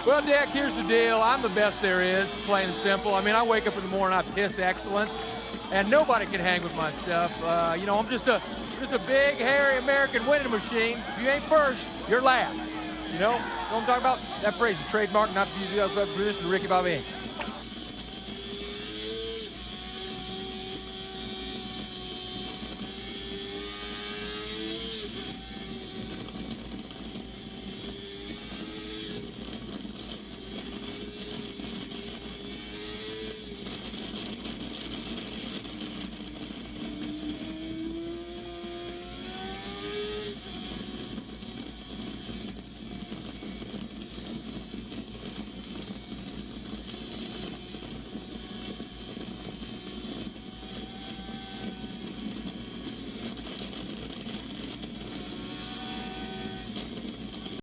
Well, Dick, here's the deal. I'm the best there is, plain and simple. I mean, I wake up in the morning, I piss excellence, and nobody can hang with my stuff. I'm just a big, hairy American winning machine. If you ain't first, you're last. You know what I'm talking about? That phrase is trademark, not to use the other position, Ricky Bobby.